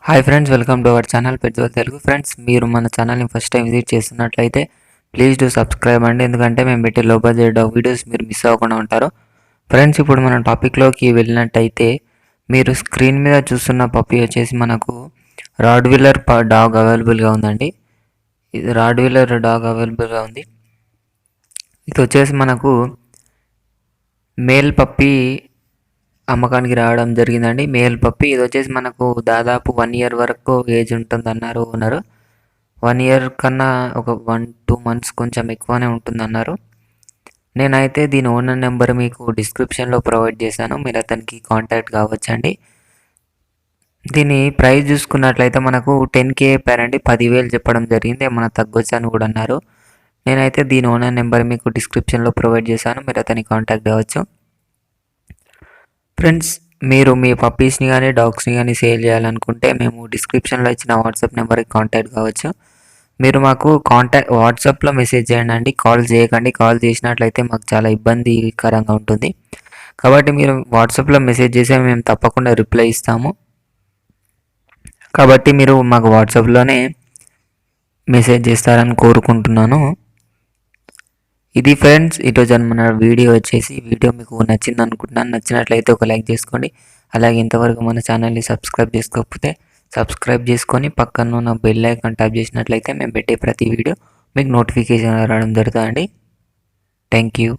Hi friends, welcome to our channel పెద్దవాళ్ళ Telugu. Friends, మీరు మన ఛానల్ని ఫస్ట్ టైం విజిట్ చేస్తున్నట్లయితే ప్లీజ్ డూ సబ్స్క్రైబ్ అండి, ఎందుకంటే మేము పెట్టే లో బడ్జెట్ వీడియోస్ మీరు మిస్ అవ్వకుండా ఉంటారు. ఫ్రెండ్స్, ఇప్పుడు మన టాపిక్లోకి వెళ్ళినట్టయితే మీరు స్క్రీన్ మీద చూస్తున్న పప్పీ వచ్చేసి మనకు రాడ్ వీలర్ డాగ్ అవైలబుల్గా ఉందండి. ఇది రాడ్ వీలర్ డాగ్ అవైలబుల్గా ఉంది. ఇది వచ్చేసి మనకు మేల్ పప్పీ అమ్మకానికి రావడం జరిగిందండి. మేల్ పప్పి ఇది వచ్చేసి మనకు దాదాపు 1 ఇయర్ వరకు ఏజ్ ఉంటుంది అన్నారు ఓనరు. 1 ఇయర్ కన్నా ఒక 1-2 మంత్స్ కొంచెం ఎక్కువనే ఉంటుందన్నారు. నేనైతే దీని ఓనర్ నెంబర్ మీకు డిస్క్రిప్షన్లో ప్రొవైడ్ చేశాను, మీరు అతనికి కాంటాక్ట్ కావచ్చండి. దీని ప్రైస్ చూసుకున్నట్లయితే మనకు 10K చెప్పారండి. 10,000 చెప్పడం జరిగింది, ఏమన్నా తగ్గొచ్చు అని కూడా అన్నారు. నేనైతే దీని ఓనర్ నెంబర్ మీకు డిస్క్రిప్షన్లో ప్రొవైడ్ చేశాను, మీరు అతనికి కాంటాక్ట్ కావచ్చు. ఫ్రెండ్స్, మీరు మీ పప్పీస్ని కానీ డాగ్స్ని కానీ సేల్ చేయాలనుకుంటే మేము డిస్క్రిప్షన్లో ఇచ్చిన వాట్సాప్ నెంబర్కి కాంటాక్ట్ కావచ్చు. మీరు మాకు వాట్సాప్లో మెసేజ్ చేయండి అండి, కాల్ చేయకండి. కాల్ చేసినట్లయితే మాకు చాలా ఇబ్బందికరంగా ఉంటుంది. కాబట్టి మీరు వాట్సాప్లో మెసేజ్ చేస్తే మేము తప్పకుండా రిప్లై ఇస్తాము. కాబట్టి మీరు మాకు వాట్సాప్లోనే మెసేజ్ చేస్తారని కోరుకుంటున్నాను. ఇది ఫ్రెండ్స్, ఈరోజు మన వీడియో వచ్చేసి వీడియో మీకు నచ్చింది అనుకుంటున్నాను. నచ్చినట్లయితే ఒక లైక్ చేసుకోండి. అలాగే ఇంతవరకు మన ఛానల్ని సబ్స్క్రైబ్ చేసుకోకపోతే సబ్స్క్రైబ్ చేసుకొని పక్కన ఉన్న బెల్ ఐకాన్ ట్యాప్ చేసినట్లయితే మేము పెట్టే ప్రతి వీడియో మీకు నోటిఫికేషన్ రావడం జరుగుతుందండి. Thank you.